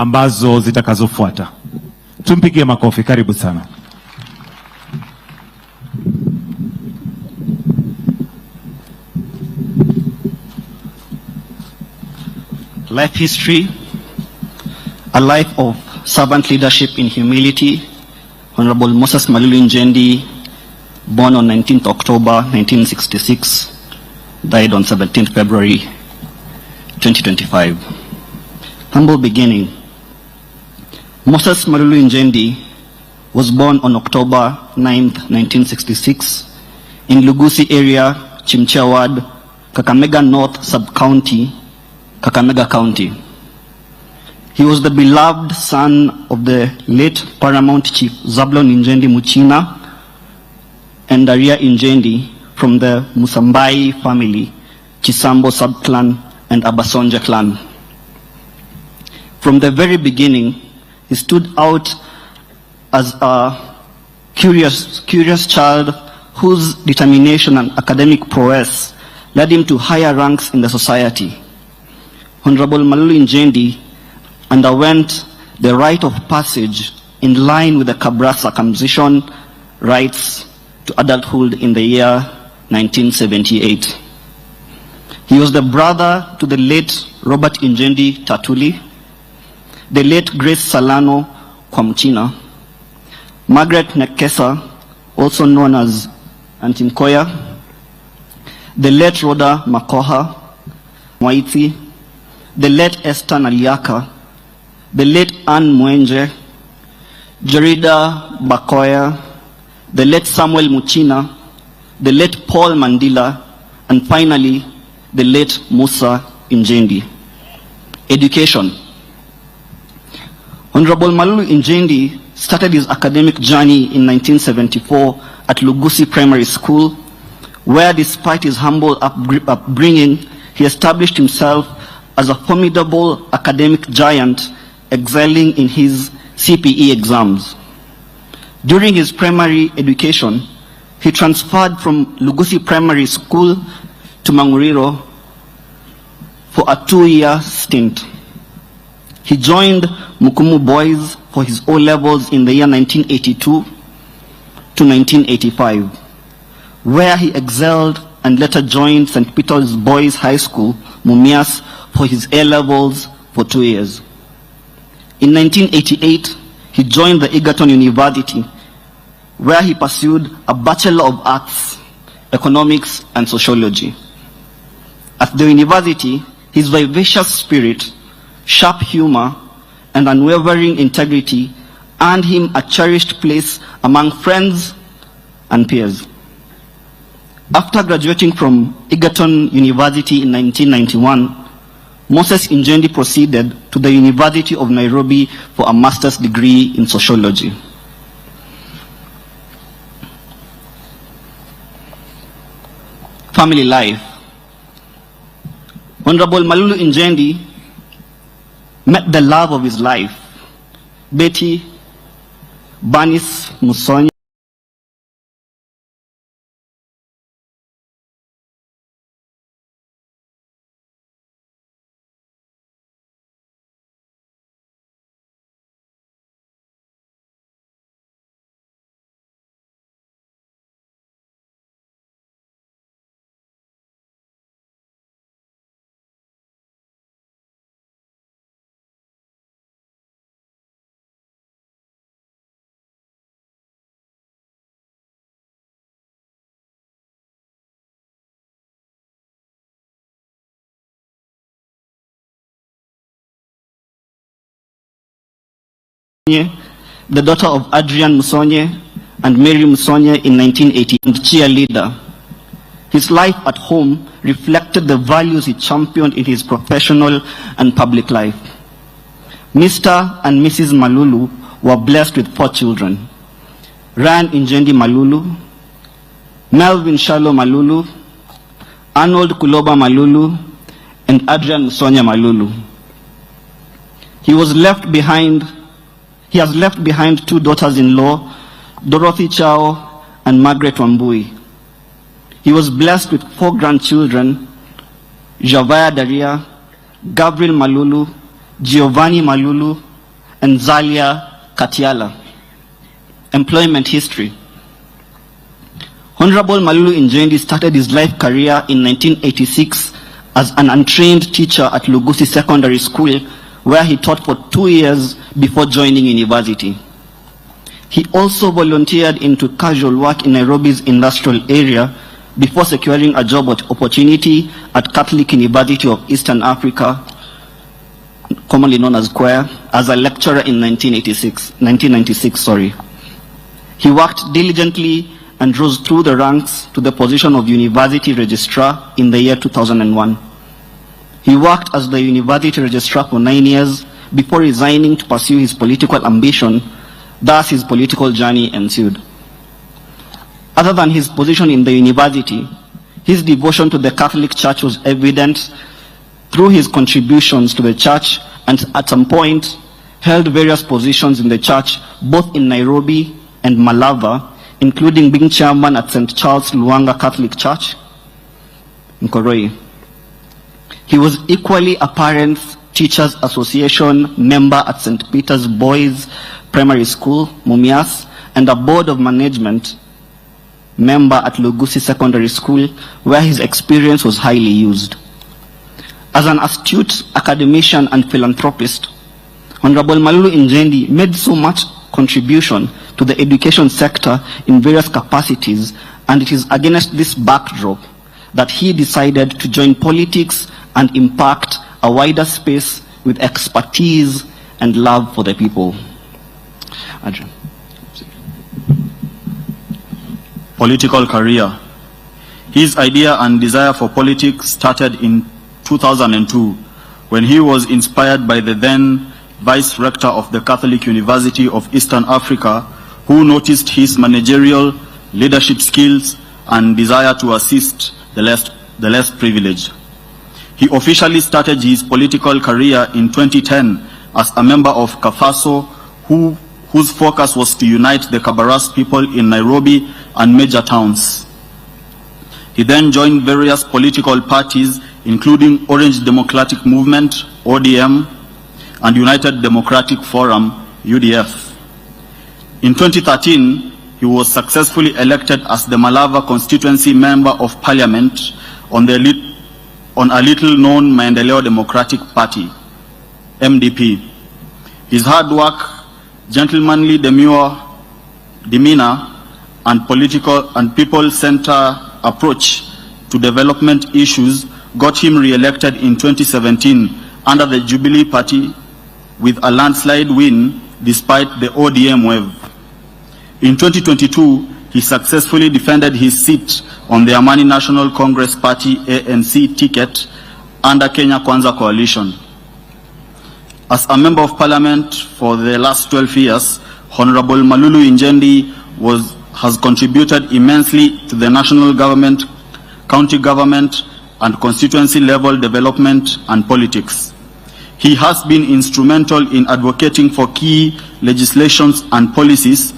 ambazo zitakazofuata. Tumpigie makofi. Karibu sana. Life history, a life of servant leadership in humility. Honorable Moses Malulu Injendi, born on 19th October 1966, died on 17th February 2025. Humble beginning. Moses Malulu Injendi was born on October 9th, 1966, in Lugusi area, Chimchia Ward, Kakamega North Sub-County, Kakamega County. He was the beloved son of the late Paramount Chief Zablon Injendi Muchina and Daria Injendi from the Musambai family, Chisambo sub-clan and Abasonja clan. From the very beginning, he stood out as a curious child whose determination and academic prowess led him to higher ranks in the society. Honorable Malulu Injendi underwent the rite of passage in line with the Cabra circumcision rites to adulthood in the year 1978. He was the brother to the late Robert Injendi Tatuli, the late Grace Salano Kwamchina, Margaret Nekesa, also known as Auntie Nkoya, the late Rhoda Makoha Mwaiti, the late Esther Naliaka, the late Anne Mwenje, Jerida Bakoya, the late Samuel Muchina, the late Paul Mandila, and finally, the late Musa Injendi. Education. Honorable Malulu Injendi started his academic journey in 1974 at Lugusi Primary School, where despite his humble upbringing, he established himself as a formidable academic giant, excelling in his CPE exams. During his primary education, he transferred from Lugusi Primary School to Manguriro for a 2-year stint. He joined Mukumu Boys for his O-levels in the year 1982 to 1985, where he excelled and later joined St. Peter's Boys High School, Mumias, for his A-levels for 2 years. In 1988, he joined the Egerton University, where he pursued a Bachelor of Arts, Economics, and Sociology. At the university, his vivacious spirit, sharp humor, and unwavering integrity earned him a cherished place among friends and peers. After graduating from Egerton University in 1991, Moses Injendi proceeded to the University of Nairobi for a master's degree in sociology. Family life. Honorable Malulu Injendi met the love of his life, Betty Banis Musonye, the daughter of Adrian Musonye and Mary Musonye in 1980, and cheerleader. His life at home reflected the values he championed in his professional and public life. Mr. and Mrs. Malulu were blessed with 4 children: Ryan Injendi Malulu, Melvin Shalo Malulu, Arnold Kuloba Malulu, and Adrian Musonye Malulu. He has left behind 2 daughters-in-law, Dorothy Chao and Margaret Wambui. He was blessed with 4 grandchildren: Javaya Daria, Gabriel Malulu, Giovanni Malulu, and Zalia Katiala. Employment history. Honorable Malulu Injendi started his life career in 1986 as an untrained teacher at Lugusi Secondary School, where he taught for 2 years before joining university. He also volunteered into casual work in Nairobi's industrial area before securing a job opportunity at Catholic University of Eastern Africa, commonly known as CUER, as a lecturer in 1996. He worked diligently and rose through the ranks to the position of University Registrar in the year 2001. He worked as the University Registrar for 9 years before resigning to pursue his political ambition. Thus, his political journey ensued. Other than his position in the university, his devotion to the Catholic Church was evident through his contributions to the church, and at some point held various positions in the church, both in Nairobi and Malava, including being chairman at St. Charles Luanga Catholic Church in Koroi. He was equally a Parents Teachers Association member at St. Peter's Boys Primary School, Mumias, and a Board of Management member at Lugusi Secondary School, where his experience was highly used. As an astute academician and philanthropist, Honorable Malulu Injendi made so much contribution to the education sector in various capacities, and it is against this backdrop that he decided to join politics and impact a wider space with expertise and love for the people. Adrian. Political career. His idea and desire for politics started in 2002 when he was inspired by the then Vice Rector of the Catholic University of Eastern Africa, who noticed his managerial leadership skills and desire to assist the less privileged. He officially started his political career in 2010 as a member of CAFASO, whose focus was to unite the Kabaras people in Nairobi and major towns. He then joined various political parties, including Orange Democratic Movement, ODM, and United Democratic Forum, UDF. In 2013, he was successfully elected as the Malava constituency member of parliament on a little-known Maendeleo Democratic Party, MDP. His hard work, gentlemanly demeanor, and people-centered approach to development issues got him re-elected in 2017 under the Jubilee Party with a landslide win despite the ODM wave. In 2022, he successfully defended his seat on the Amani National Congress Party ANC ticket under Kenya Kwanza coalition. As a member of parliament for the last 12 years, Honorable Malulu Injendi has contributed immensely to the national government, county government, and constituency level development and politics. He has been instrumental in advocating for key legislations and policies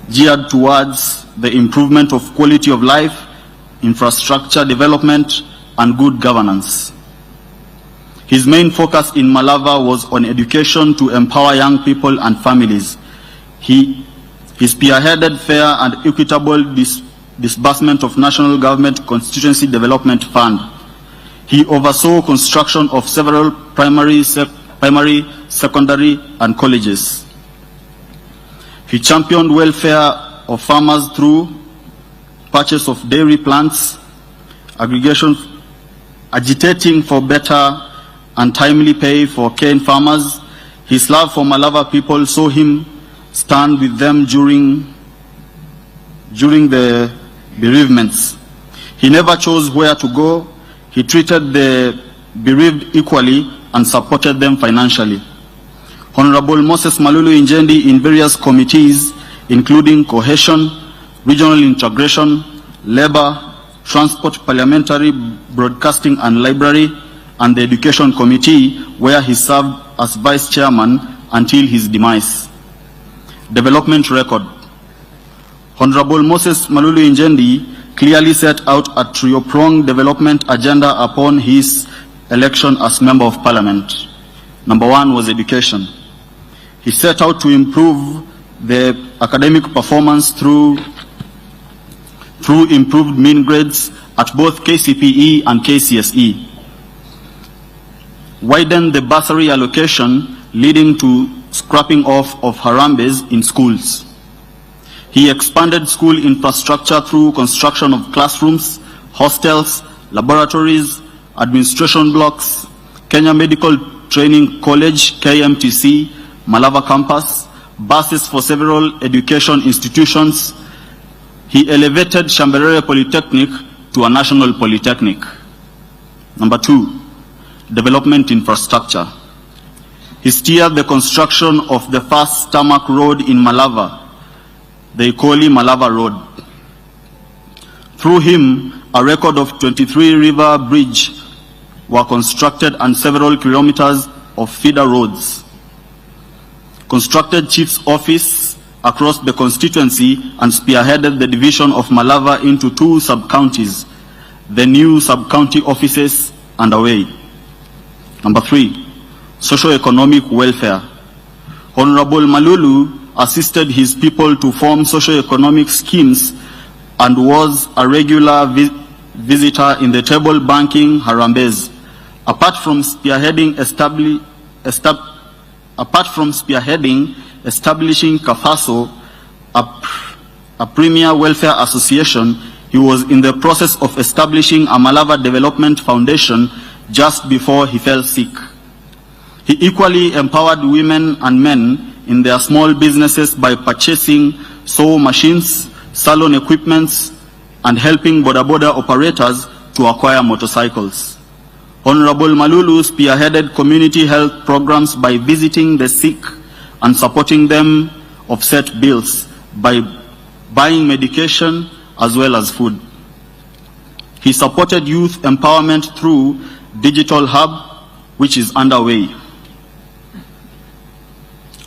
geared towards the improvement of quality of life, infrastructure development, and good governance. His main focus in Malava was on education to empower young people and families. He spearheaded fair and equitable disbursement of national government constituency development fund. He oversaw construction of several primary, secondary, and colleges. He championed welfare of farmers through purchase of dairy plants, aggregation, agitating for better and timely pay for cane farmers. His love for Malava people saw him stand with them during the bereavements. He never chose where to go. He treated the bereaved equally and supported them financially. Honorable Moses Malulu Injendi in various committees, including cohesion, regional integration, labor, transport, parliamentary, broadcasting and library, and the education committee, where he served as vice chairman until his demise. Development record. Honorable Moses Malulu Injendi clearly set out a trio-pronged development agenda upon his election as Member of Parliament. Number one was education. He set out to improve the academic performance through improved mean grades at both KCPE and KCSE, widened the bursary allocation, leading to scrapping off of Harambes in schools. He expanded school infrastructure through construction of classrooms, hostels, laboratories, administration blocks, Kenya Medical Training College, KMTC, Malava campus, buses for several education institutions. He elevated Shamberere Polytechnic to a national polytechnic. Number 2, development infrastructure. He steered the construction of the first tarmac road in Malava, the Ikoli Malava Road. Through him, a record of 23 river bridge were constructed and several kilometers of feeder roads. Constructed chief's office across the constituency and spearheaded the division of Malava into 2 sub-counties, the new sub-county offices underway. Number 3, socio-economic welfare. Honorable Malulu assisted his people to form socio-economic schemes and was a regular visitor in the table banking Harambes. Apart from spearheading establishing Kafaso, a premier welfare association, he was in the process of establishing a Malava Development Foundation just before he fell sick. He equally empowered women and men in their small businesses by purchasing sew machines, salon equipments, and helping boda operators to acquire motorcycles. Honorable Malulu spearheaded community health programs by visiting the sick and supporting them offset bills by buying medication as well as food. He supported youth empowerment through Digital Hub, which is underway.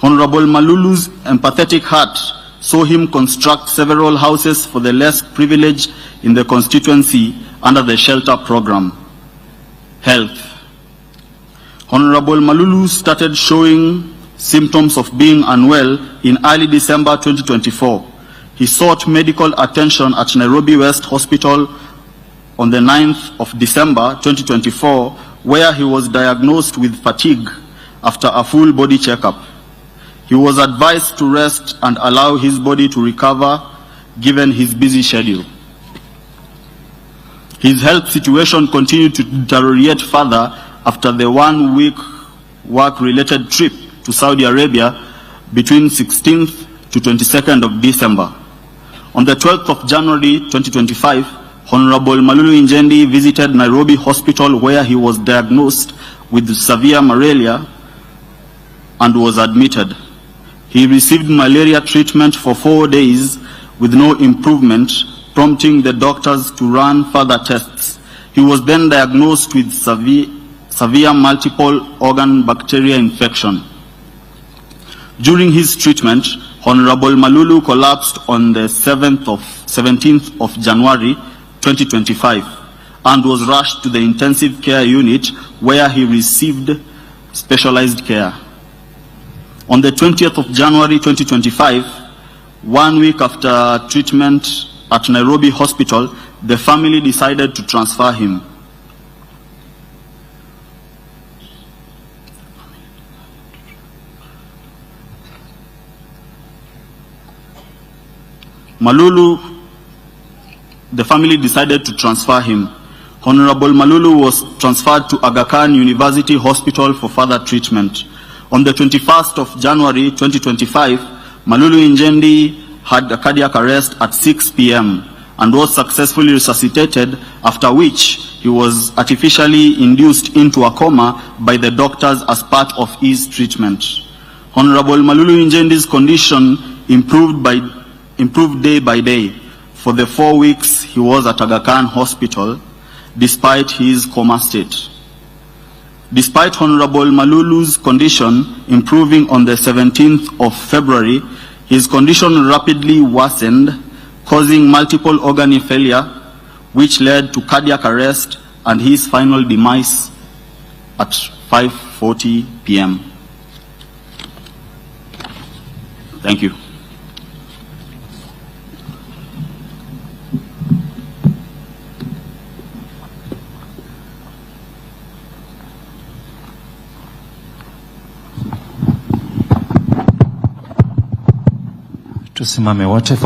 Honorable Malulu's empathetic heart saw him construct several houses for the less privileged in the constituency under the shelter program. Health. Honorable Malulu started showing symptoms of being unwell in early December 2024. He sought medical attention at Nairobi West Hospital on the 9th of December 2024, where he was diagnosed with fatigue after a full body checkup. He was advised to rest and allow his body to recover given his busy schedule. His health situation continued to deteriorate further after the 1-week work-related trip to Saudi Arabia between 16th to 22nd of December. On the 12th of January 2025, Honorable Malulu Injendi visited Nairobi Hospital where he was diagnosed with severe malaria and was admitted. He received malaria treatment for 4 days with no improvement, prompting the doctors to run further tests. He was then diagnosed with severe multiple organ bacteria infection. During his treatment, Honorable Malulu collapsed on the 17th of January 2025 and was rushed to the intensive care unit where he received specialized care. On the 20th of January 2025, 1 week after treatment at Nairobi Hospital, the family decided to transfer him. The family decided to transfer him. Honorable Malulu was transferred to Aga Khan University Hospital for further treatment. On the 21st of January 2025, Malulu Injendi had a cardiac arrest at 6 p.m. and was successfully resuscitated, after which he was artificially induced into a coma by the doctors as part of his treatment. Honorable Malulu Injendi's condition improved day by day. For the 4 weeks he was at Aga Khan Hospital, despite his coma state. Despite Honorable Malulu's condition improving on the 17th of February, his condition rapidly worsened, causing multiple organ failure, which led to cardiac arrest and his final demise at 5:40 p.m. Thank you. Tusimame wote.